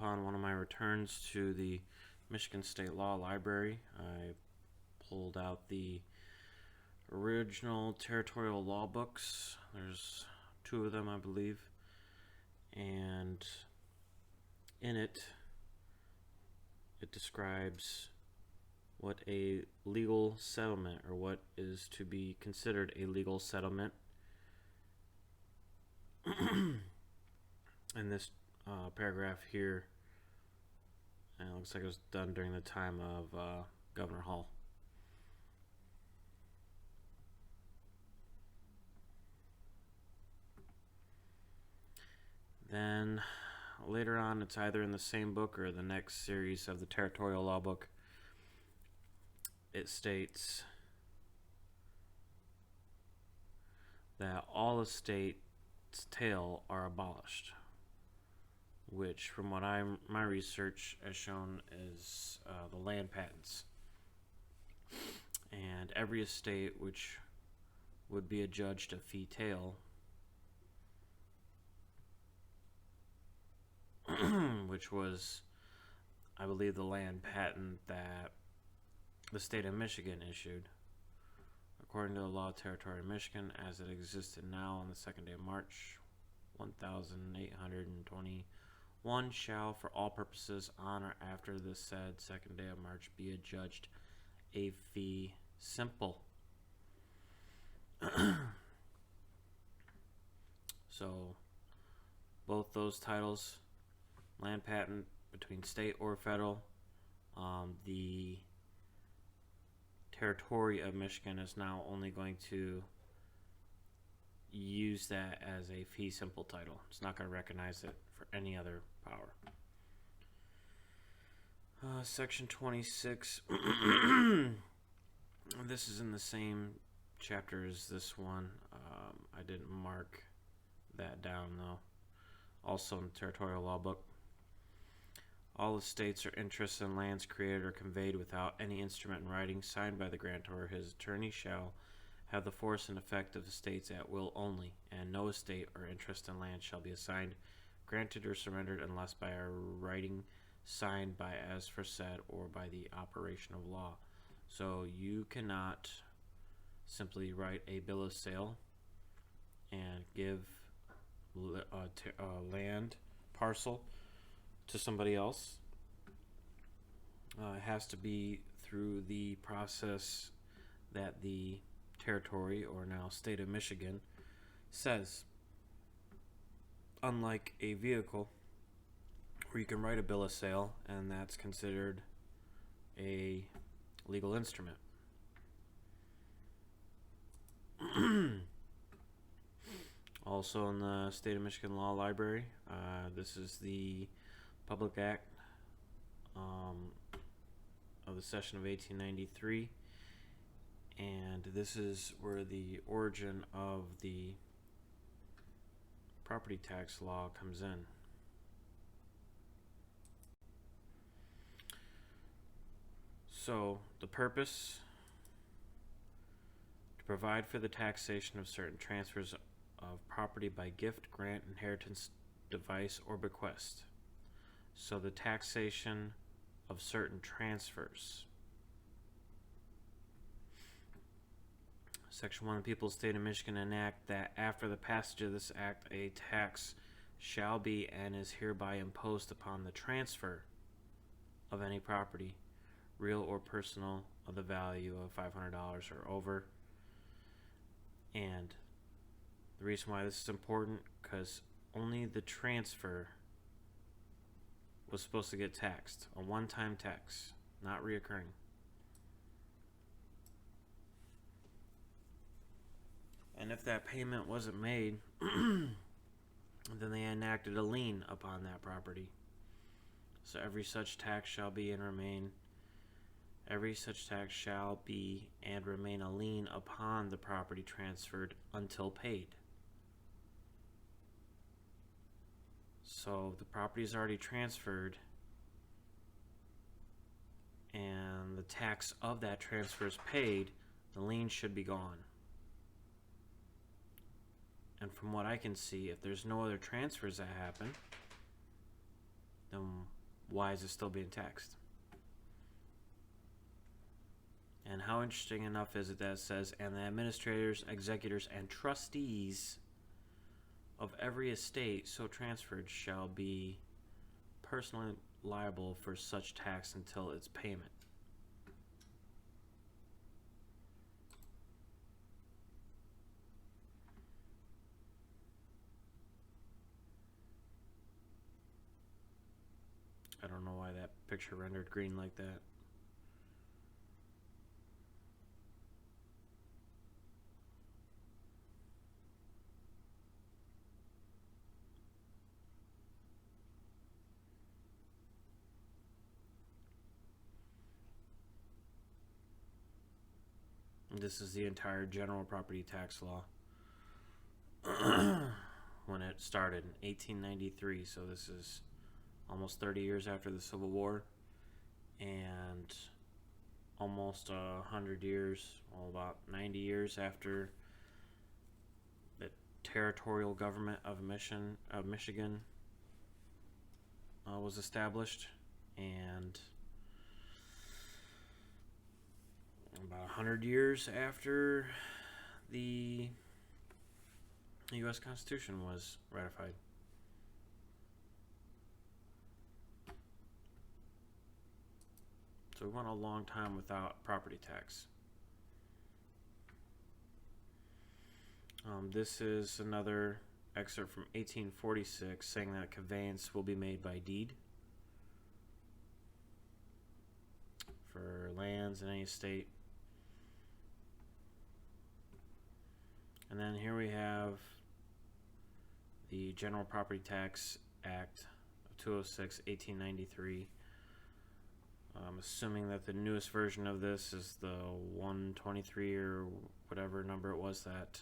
upon one of my returns to the Michigan State Law Library, I pulled out the original territorial law books. There's 2 of them, I believe, and in it describes what a legal settlement, or what is to be considered a legal settlement. In this paragraph here, and it looks like it was done during the time of Governor Hall. Then later on, it's either in the same book or the next series of the territorial law book, it states that all estates tail are abolished, which from what my research has shown is the land patents. And every estate which would be adjudged a fee tail, which was, I believe, the land patent that the state of Michigan issued, according to the law of territory of Michigan as it existed now on the 2nd day of March 1821, shall for all purposes on or after the said 2nd day of March be adjudged a fee simple. So both those titles, land patent between state or federal, the territory of Michigan is now only going to use that as a fee simple title. It's not going to recognize it for any other power. Section 26. This is in the same chapter as this one. I didn't mark that down though. Also in the territorial law book. All estates or interests in lands created or conveyed without any instrument in writing signed by the grantor or his attorney shall have the force and effect of estates at will only, and no estate or interest in land shall be assigned, granted, or surrendered unless by a writing signed by as for said or by the operation of law. So you cannot simply write a bill of sale and give a land parcel to somebody else. It has to be through the process that the territory, or now state of Michigan, says. Unlike a vehicle where you can write a bill of sale and that's considered a legal instrument. Also in the State of Michigan Law Library, this is the Public Act of the session of 1893, and this is where the origin of the property tax law comes in. So the purpose: to provide for the taxation of certain transfers of property by gift, grant, inheritance, device, or bequest. So the taxation of certain transfers. Section 1 of the People's State of Michigan enact that after the passage of this act, a tax shall be and is hereby imposed upon the transfer of any property, real or personal, of the value of $500 or over. And the reason why this is important, because only the transfer was supposed to get taxed, a one-time tax, not reoccurring. And if that payment wasn't made, then they enacted a lien upon that property. So every such tax shall be and remain, every such tax shall be and remain a lien upon the property transferred until paid. So the property is already transferred, and the tax of that transfer is paid, the lien should be gone. And from what I can see, if there's no other transfers that happen, then why is it still being taxed? And how interesting enough is it that it says, and the administrators, executors, and trustees of every estate so transferred shall be personally liable for such tax until its payment. I don't know why that picture rendered green like that. This is the entire general property tax law when it started in 1893. So this is almost 30 years after the Civil War, and almost 100 years, well, about 90 years after the territorial government of Michigan was established, and about 100 years after the U.S. Constitution was ratified. So we went a long time without property tax. This is another excerpt from 1846 saying that conveyance will be made by deed for lands in any state. And then here we have the General Property Tax Act of 206, 1893. I'm assuming that the newest version of this is the 123 or whatever number it was that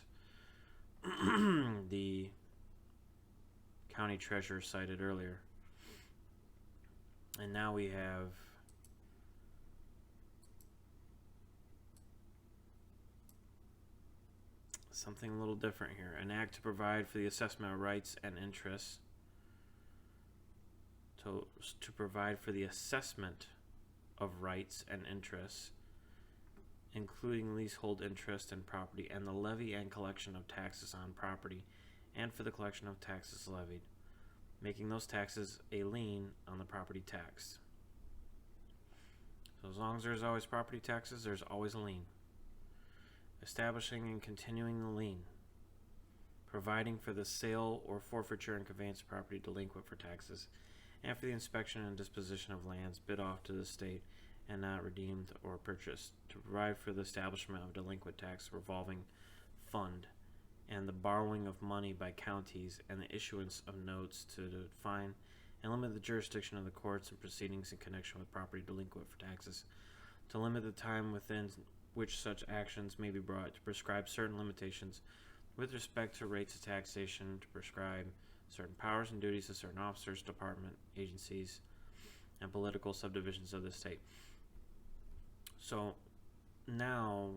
the county treasurer cited earlier. And now we have something a little different here. An act to provide for the assessment of rights and interests. To provide for the assessment of rights and interests, including leasehold interest in property, and the levy and collection of taxes on property, and for the collection of taxes levied, making those taxes a lien on the property taxed. So as long as there's always property taxes, there's always a lien. Establishing and continuing the lien, providing for the sale or forfeiture and conveyance of property delinquent for taxes, and for the inspection and disposition of lands bid off to the state and not redeemed or purchased, to provide for the establishment of delinquent tax revolving fund, and the borrowing of money by counties, and the issuance of notes to define and limit the jurisdiction of the courts and proceedings in connection with property delinquent for taxes, to limit the time within which such actions may be brought, to prescribe certain limitations with respect to rates of taxation, to prescribe certain powers and duties of certain officers, department, agencies, and political subdivisions of the state. So now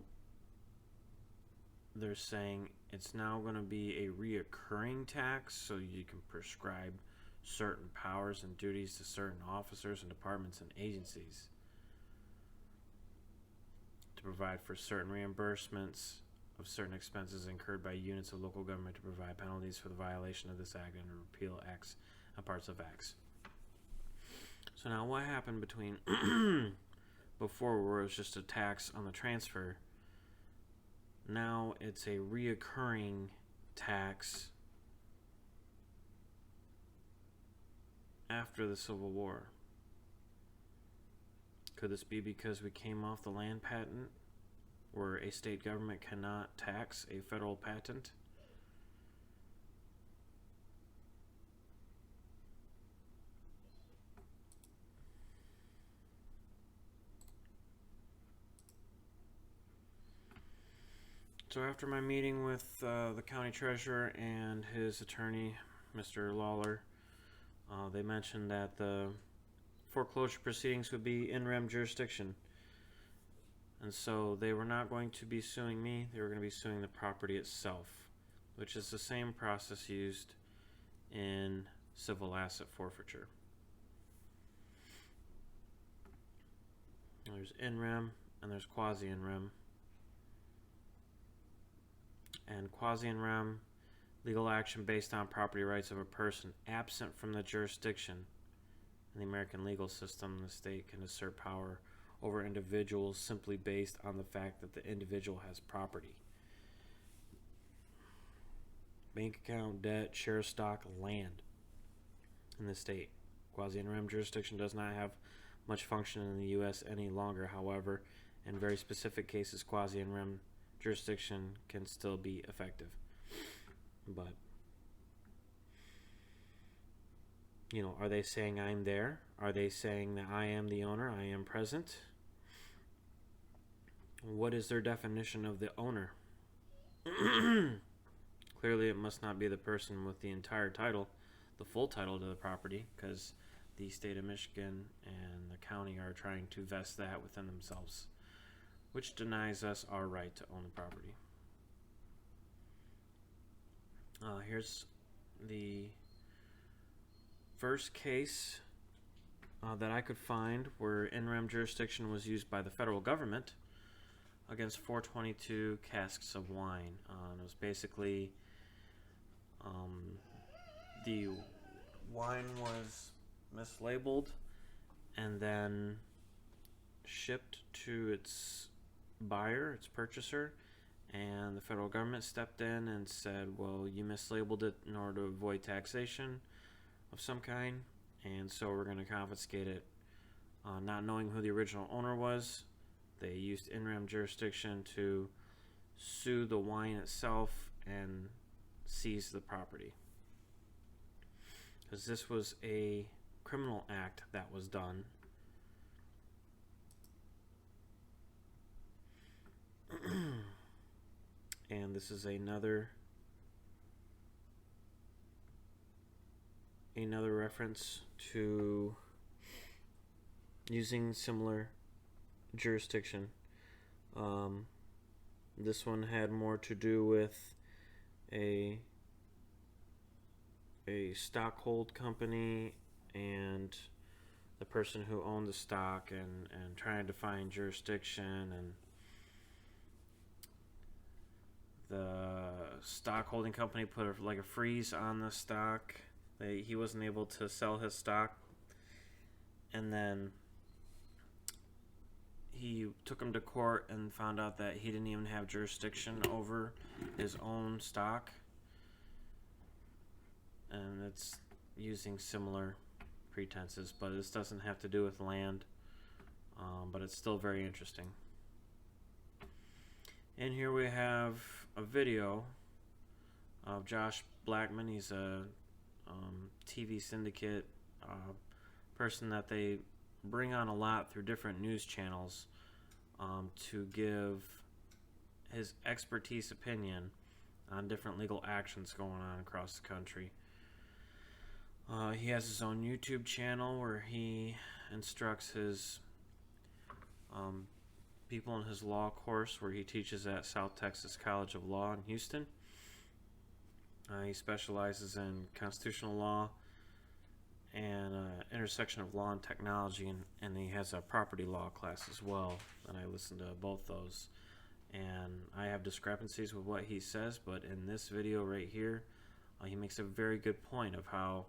they're saying it's now going to be a reoccurring tax, so you can prescribe certain powers and duties to certain officers and departments and agencies, to provide for certain reimbursements of certain expenses incurred by units of local government, to provide penalties for the violation of this act, and to repeal acts and parts of acts. So now what happened between before, where it was just a tax on the transfer? Now it's a reoccurring tax after the Civil War. Could this be because we came off the land patent, where a state government cannot tax a federal patent? So after my meeting with the county treasurer and his attorney, Mr. Lawler, they mentioned that the foreclosure proceedings would be in rem jurisdiction. And so they were not going to be suing me, they were going to be suing the property itself, which is the same process used in civil asset forfeiture. There's in rem and there's quasi in rem. And quasi in rem, legal action based on property rights of a person absent from the jurisdiction. In the American legal system, the state can assert power over individuals simply based on the fact that the individual has property. Bank account, debt, share of stock, land in the state. Quasi in rem jurisdiction does not have much function in the U.S. any longer. However, in very specific cases, quasi in rem jurisdiction can still be effective. But, you know, are they saying I'm there? Are they saying that I am the owner? I am present? What is their definition of the owner? Clearly, it must not be the person with the entire title, the full title to the property, because the state of Michigan and the county are trying to vest that within themselves, which denies us our right to own the property. Here's the first case that I could find where in rem jurisdiction was used by the federal government against 422 casks of wine. It was basically the wine was mislabeled and then shipped to its buyer, its purchaser, and the federal government stepped in and said, well, you mislabeled it in order to avoid taxation of some kind, and so we're going to confiscate it. Not knowing who the original owner was, they used in rem jurisdiction to sue the wine itself and seize the property. Because this was a criminal act that was done. And this is another reference to using similar jurisdiction. This one had more to do with a stockhold company and the person who owned the stock and trying to find jurisdiction, and the stock holding company put a freeze on the stock. He wasn't able to sell his stock, and then he took him to court and found out that he didn't even have jurisdiction over his own stock, and it's using similar pretenses, but this doesn't have to do with land, but it's still very interesting. And here we have a video of Josh Blackman. He's a TV syndicate person that they bring on a lot through different news channels to give his expertise opinion on different legal actions going on across the country. He has his own YouTube channel where he instructs his people in his law course, where he teaches at South Texas College of Law in Houston. He specializes in constitutional law and intersection of law and technology, and he has a property law class as well, and I listen to both those. And I have discrepancies with what he says, but in this video right here, he makes a very good point of how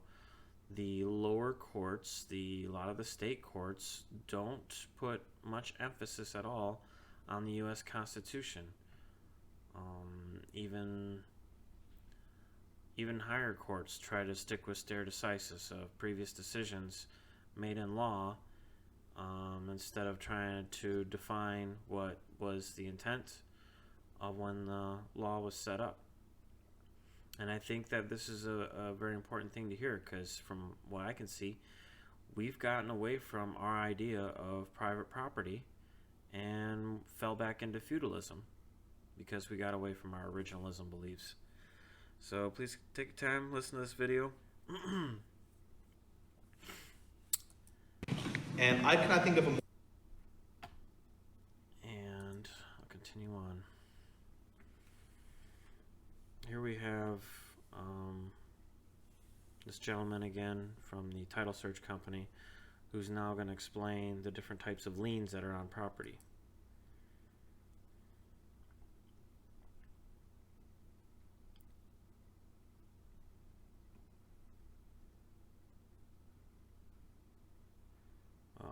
the lower courts, a lot of the state courts, don't put much emphasis at all on the U.S. Constitution. Even higher courts try to stick with stare decisis of previous decisions made in law, instead of trying to define what was the intent of when the law was set up. And I think that this is a very important thing to hear, because from what I can see, we've gotten away from our idea of private property and fell back into feudalism because we got away from our originalism beliefs. So please take your time, listen to this video. And I cannot think of a... And I'll continue on. Here we have this gentleman again from the title search company who's now going to explain the different types of liens that are on property.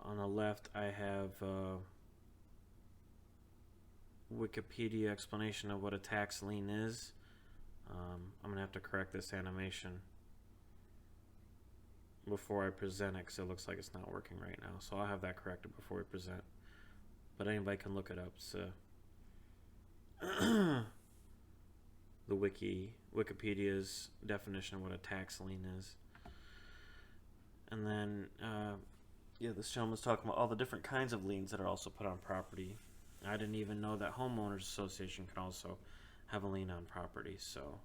On the left, I have Wikipedia explanation of what a tax lien is. I'm going to have to correct this animation before I present it because it looks like it's not working right now. So I'll have that corrected before we present. But anybody can look it up. So the Wikipedia's definition of what a tax lien is. And then, this gentleman's talking about all the different kinds of liens that are also put on property. I didn't even know that homeowners association can also have a lien on property. So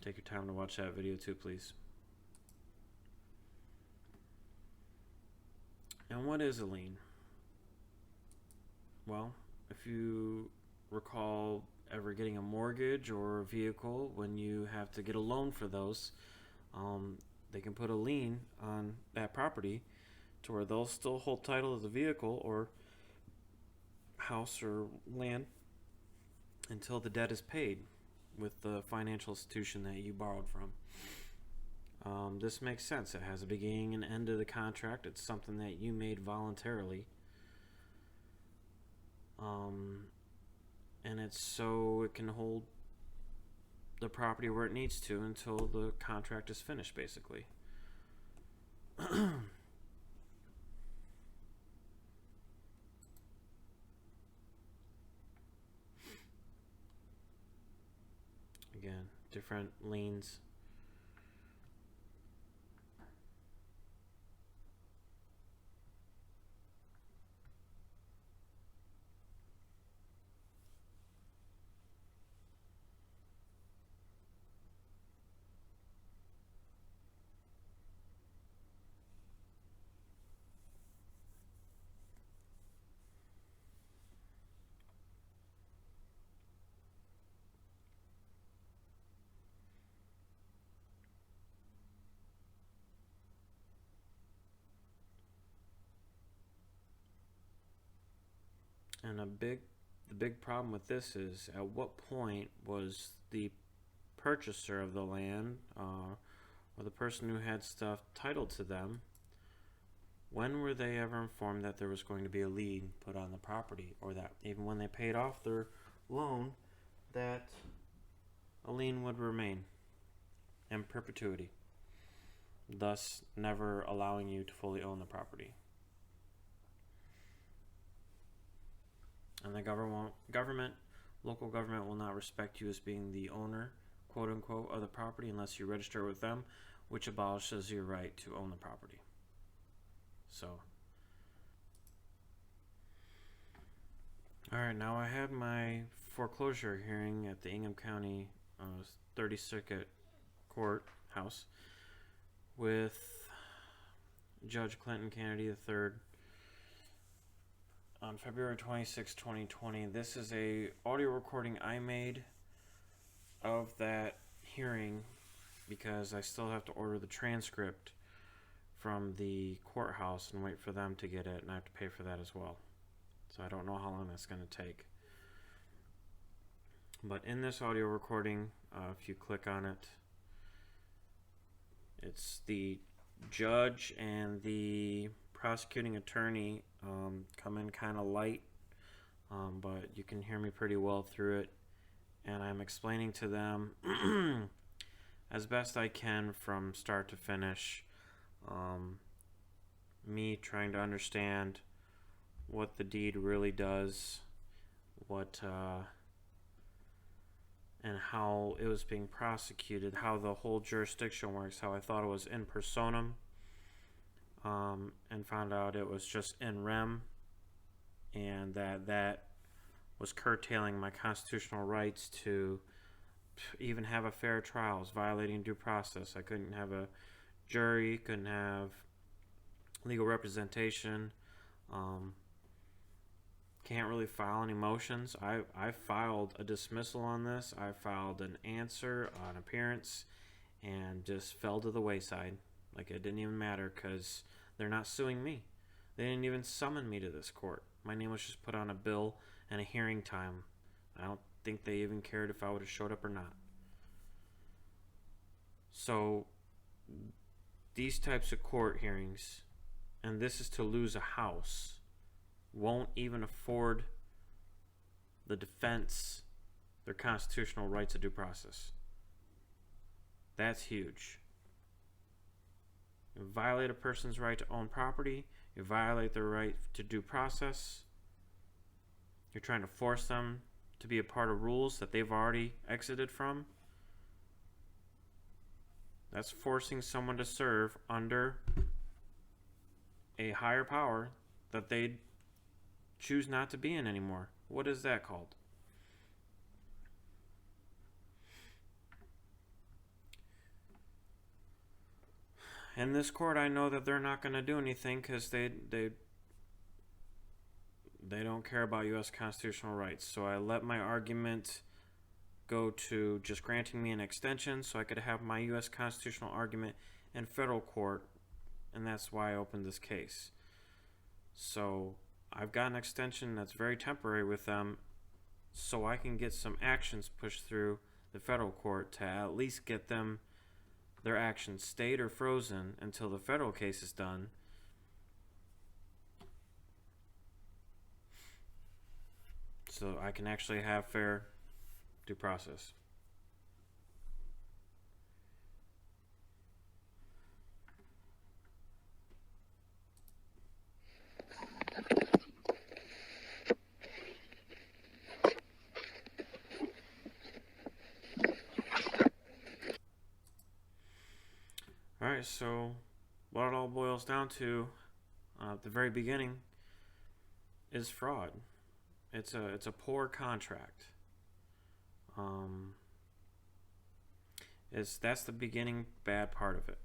take your time to watch that video too, please. And what is a lien? Well, if you recall ever getting a mortgage or a vehicle, when you have to get a loan for those, they can put a lien on that property to where they'll still hold title of the vehicle or house or land until the debt is paid with the financial institution that you borrowed from. This makes sense. It has a beginning and end of the contract. It's something that you made voluntarily. And it's so it can hold the property where it needs to until the contract is finished, basically. Again, different liens. And the big problem with this is, at what point was the purchaser of the land or the person who had stuff titled to them, when were they ever informed that there was going to be a lien put on the property, or that even when they paid off their loan, that a lien would remain in perpetuity, thus never allowing you to fully own the property? And the local government will not respect you as being the owner, quote unquote, of the property unless you register with them, which abolishes your right to own the property. So, alright, now I had my foreclosure hearing at the Ingham County 30th Circuit Courthouse with Judge Clinton Kennedy III on February 26, 2020. This is a audio recording I made of that hearing because I still have to order the transcript from the courthouse and wait for them to get it, and I have to pay for that as well. So I don't know how long that's going to take. But in this audio recording, if you click on it, it's the judge and the prosecuting attorney come in kind of light, but you can hear me pretty well through it, and I'm explaining to them as best I can from start to finish, me trying to understand what the deed really does, and how it was being prosecuted, how the whole jurisdiction works, how I thought it was in personam, and found out it was just in rem, and that was curtailing my constitutional rights to even have a fair trial. It was violating due process. I couldn't have a jury, couldn't have legal representation, can't really file any motions. I filed a dismissal on this. I filed an answer, an appearance, and just fell to the wayside. Like, it didn't even matter because they're not suing me. They didn't even summon me to this court. My name was just put on a bill and a hearing time. I don't think they even cared if I would have showed up or not. So these types of court hearings, and this is to lose a house, won't even afford the defense their constitutional rights of due process. That's huge. You violate a person's right to own property. You violate their right to due process. You're trying to force them to be a part of rules that they've already exited from. That's forcing someone to serve under a higher power that they choose not to be in anymore. What is that called? In this court, I know that they're not going to do anything because they don't care about U.S. constitutional rights. So I let my argument go to just granting me an extension so I could have my U.S. constitutional argument in federal court, and that's why I opened this case. So I've got an extension that's very temporary with them so I can get some actions pushed through the federal court to at least get them their actions stayed or frozen until the federal case is done. So I can actually have fair due process. Alright, so what it all boils down to at the very beginning is fraud. It's a poor contract. That's the beginning bad part of it.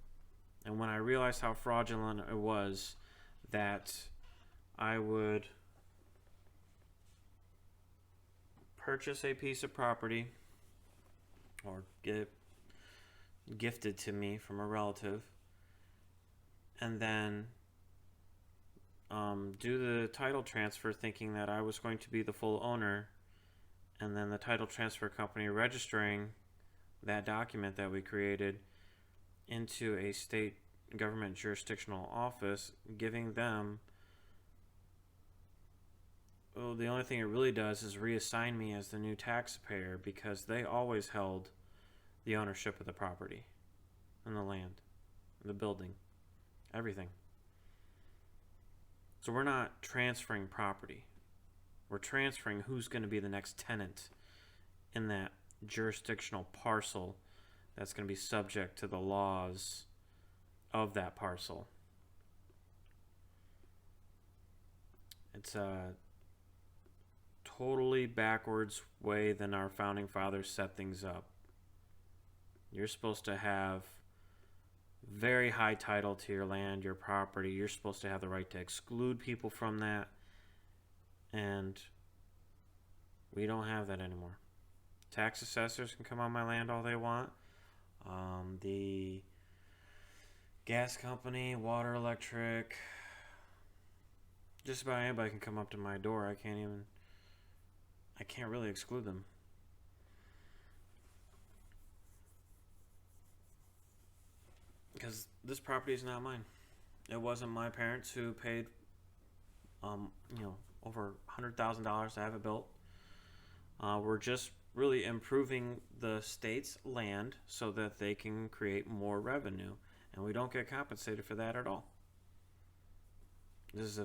And when I realized how fraudulent it was, that I would purchase a piece of property or get it gifted to me from a relative, and then do the title transfer thinking that I was going to be the full owner, and then the title transfer company registering that document that we created into a state government jurisdictional office, giving them, well, the only thing it really does is reassign me as the new taxpayer because they always held the ownership of the property and the land, the building, everything. So we're not transferring property. We're transferring who's going to be the next tenant in that jurisdictional parcel that's going to be subject to the laws of that parcel. It's a totally backwards way than our founding fathers set things up. You're supposed to have very high title to your land, your property. You're supposed to have the right to exclude people from that. And we don't have that anymore. Tax assessors can come on my land all they want. The gas company, water, electric, just about anybody can come up to my door. I can't really exclude them. Because this property is not mine. It wasn't my parents who paid, over $100,000 to have it built. We're just really improving the state's land so that they can create more revenue, and we don't get compensated for that at all. This is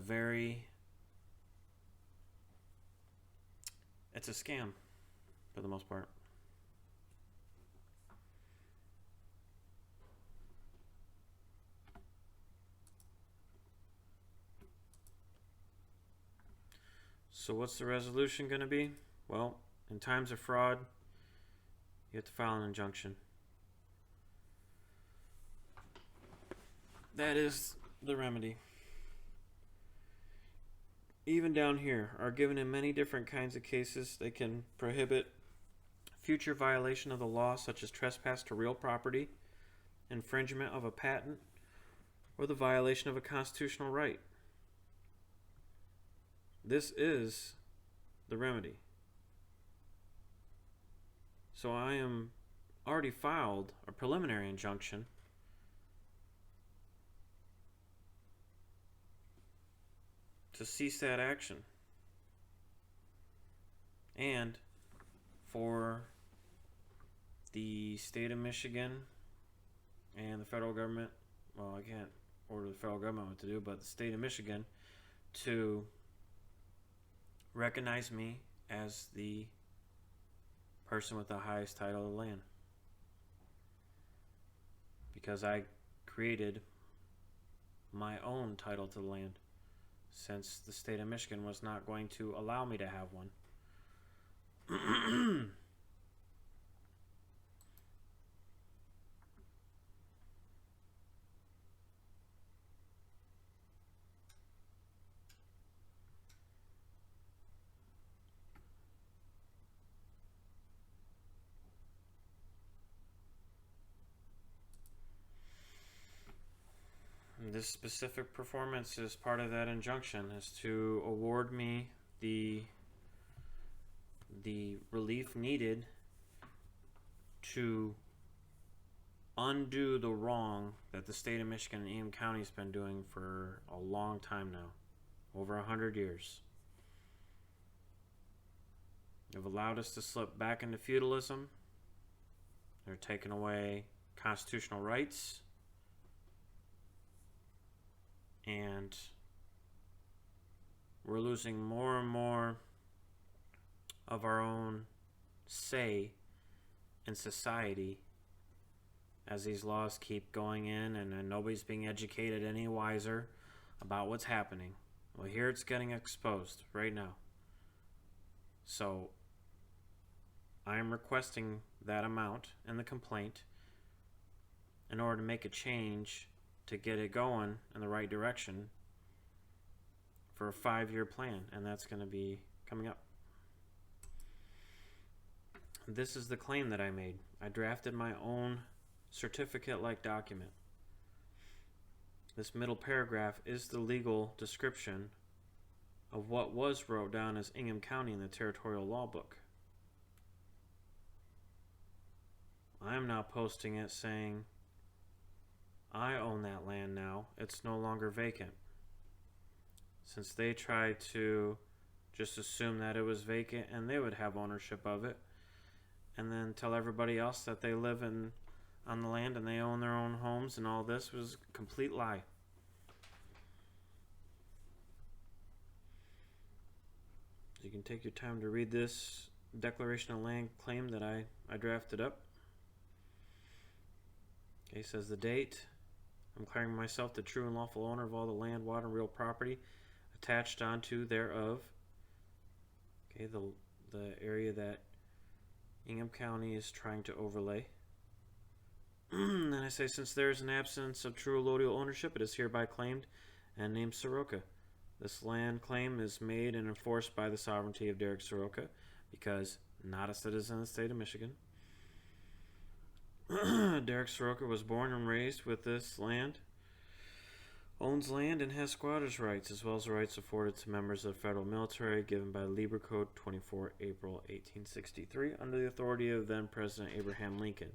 it's a scam for the most part. So what's the resolution going to be? Well, in times of fraud, you have to file an injunction. That is the remedy. Even down here, are given in many different kinds of cases. They can prohibit future violation of the law, such as trespass to real property. infringement of a patent, or the violation of a constitutional right. This is the remedy. So I am already filed a preliminary injunction to cease that action. And for the state of Michigan and the federal government, well, I can't order the federal government what to do, but the state of Michigan to recognize me as the person with the highest title of land, because I created my own title to the land, since the state of Michigan was not going to allow me to have one. This specific performance is part of that injunction, is to award me the relief needed to undo the wrong that the state of Michigan and Ingham County has been doing for a long time now, over 100 years. They've allowed us to slip back into feudalism. They're taking away constitutional rights. And we're losing more and more of our own say in society as these laws keep going in, and nobody's being educated any wiser about what's happening. Well, here it's getting exposed right now. So I am requesting that amount in the complaint in order to make a change to get it going in the right direction for a 5-year plan, and that's going to be coming up. This is the claim that I made. I drafted my own certificate-like document. This middle paragraph is the legal description of what was wrote down as Ingham County in the Territorial Law Book. I am now posting it saying, I own that land now. It's no longer vacant. Since they tried to just assume that it was vacant and they would have ownership of it, and then tell everybody else that they live on the land and they own their own homes, and all this was a complete lie. You can take your time to read this declaration of land claim that I drafted up. Okay, it says the date. I'm declaring myself the true and lawful owner of all the land, water, and real property attached onto thereof. Okay, the area that Ingham County is trying to overlay. And I say, since there is an absence of true allodial ownership, it is hereby claimed and named Soroka. This land claim is made and enforced by the sovereignty of Derek Soroka, because not a citizen of the state of Michigan. Derek Soroka was born and raised with this land, owns land, and has squatters' rights, as well as the rights afforded to members of the federal military given by Libre Code 24 April 1863 under the authority of then President Abraham Lincoln.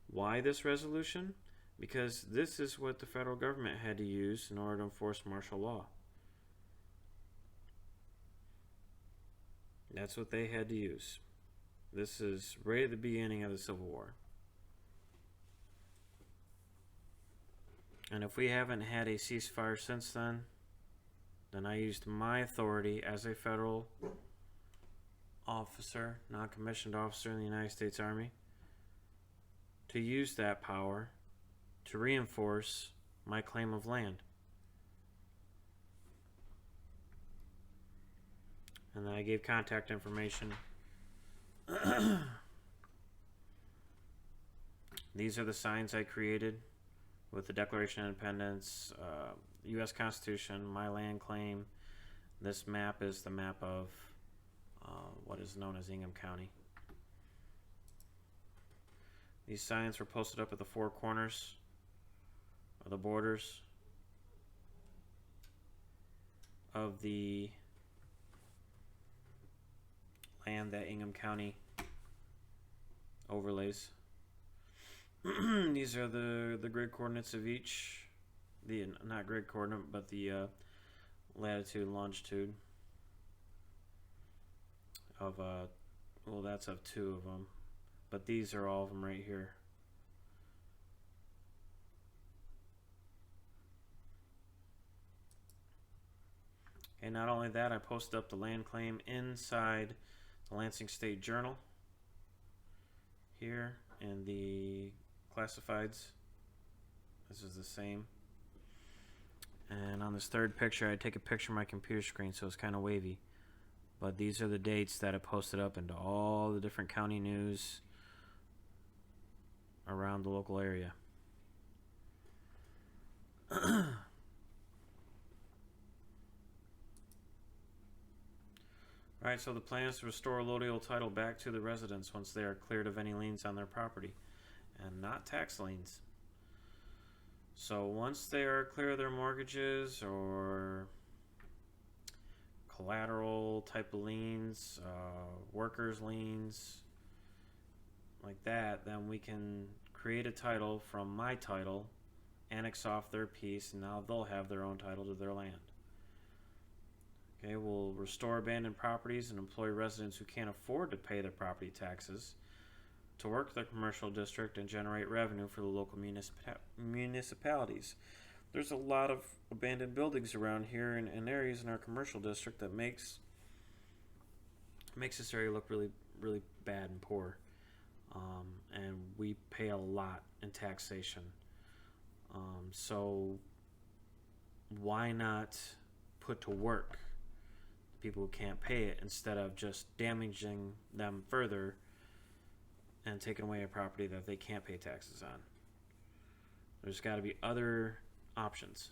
Why this resolution? Because this is what the federal government had to use in order to enforce martial law. That's what they had to use. This is right at the beginning of the Civil War. And if we haven't had a ceasefire since then I used my authority as a federal officer, non-commissioned officer in the United States Army, to use that power to reinforce my claim of land. And then I gave contact information. These are the signs I created with the Declaration of Independence, U.S. Constitution, my land claim. This map is the map of what is known as Ingham County. These signs were posted up at the four corners or the borders of the land that Ingham County overlays. These are the grid coordinates of each, the not grid coordinate, but the latitude and longitude of well, that's of two of them, but these are all of them right here. And not only that, I posted up the land claim inside the Lansing State Journal here in the classifieds. This is the same. And on this third picture, I take a picture of my computer screen, so it's kind of wavy. But these are the dates that I posted up into all the different county news around the local area. Alright, so the plan is to restore allodial title back to the residents once they are cleared of any liens on their property, and not tax liens. So once they are clear of their mortgages or collateral type of liens, workers' liens, like that, then we can create a title from my title, annex off their piece, and now they'll have their own title to their land. Okay, we'll restore abandoned properties and employ residents who can't afford to pay their property taxes to work the commercial district and generate revenue for the local municipalities. There's a lot of abandoned buildings around here and areas in our commercial district that makes this area look really, really bad and poor. And we pay a lot in taxation. So why not put to work people who can't pay it instead of just damaging them further and taking away a property that they can't pay taxes on? There's got to be other options.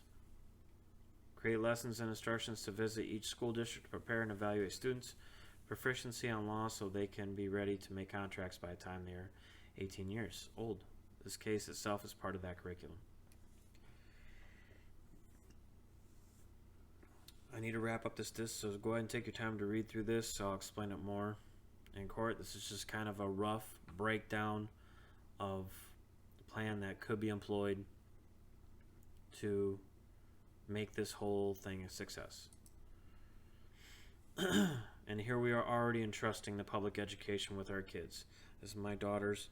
Create lessons and instructions to visit each school district to prepare and evaluate students' proficiency on law so they can be ready to make contracts by the time they are 18 years old. This case itself is part of that curriculum. I need to wrap up this disc, so go ahead and take your time to read through this. So I'll explain it more in court. This is just kind of a rough breakdown of the plan that could be employed to make this whole thing a success. And here we are already entrusting the public education with our kids. This is my daughter's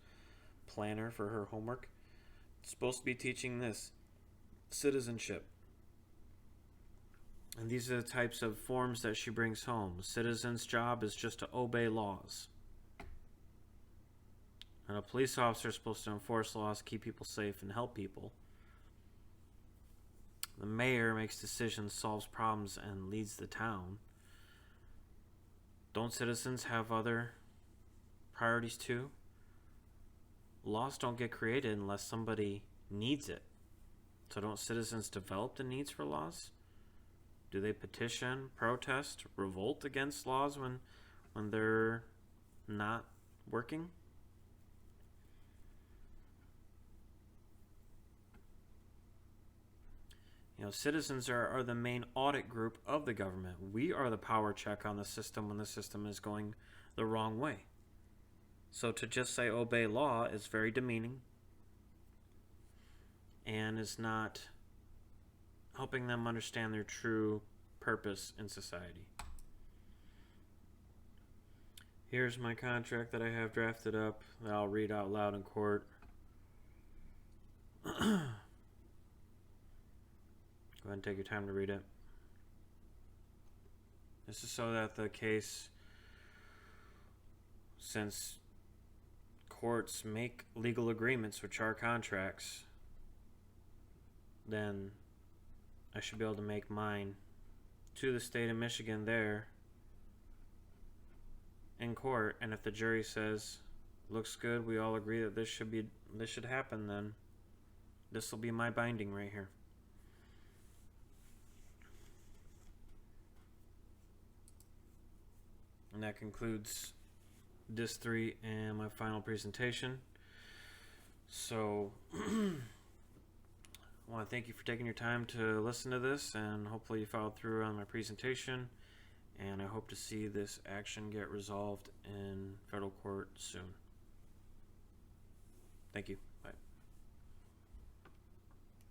planner for her homework. It's supposed to be teaching this: citizenship. And these are the types of forms that she brings home. A citizen's job is just to obey laws. And a police officer is supposed to enforce laws, keep people safe, and help people. The mayor makes decisions, solves problems, and leads the town. Don't citizens have other priorities too? Laws don't get created unless somebody needs it. So don't citizens develop the needs for laws? Do they petition, protest, revolt against laws when they're not working? You know, citizens are the main audit group of the government. We are the power check on the system when the system is going the wrong way. So to just say obey law is very demeaning and is not helping them understand their true purpose in society. Here's my contract that I have drafted up that I'll read out loud in court. Go ahead and take your time to read it. This is so that the case, since courts make legal agreements, which are contracts, then I should be able to make mine to the state of Michigan there in court, and if the jury says looks good, we all agree that this should happen, then this will be my binding right here. And that concludes Disc 3 and my final presentation. So I want to thank you for taking your time to listen to this, and hopefully you followed through on my presentation. And I hope to see this action get resolved in federal court soon. Thank you.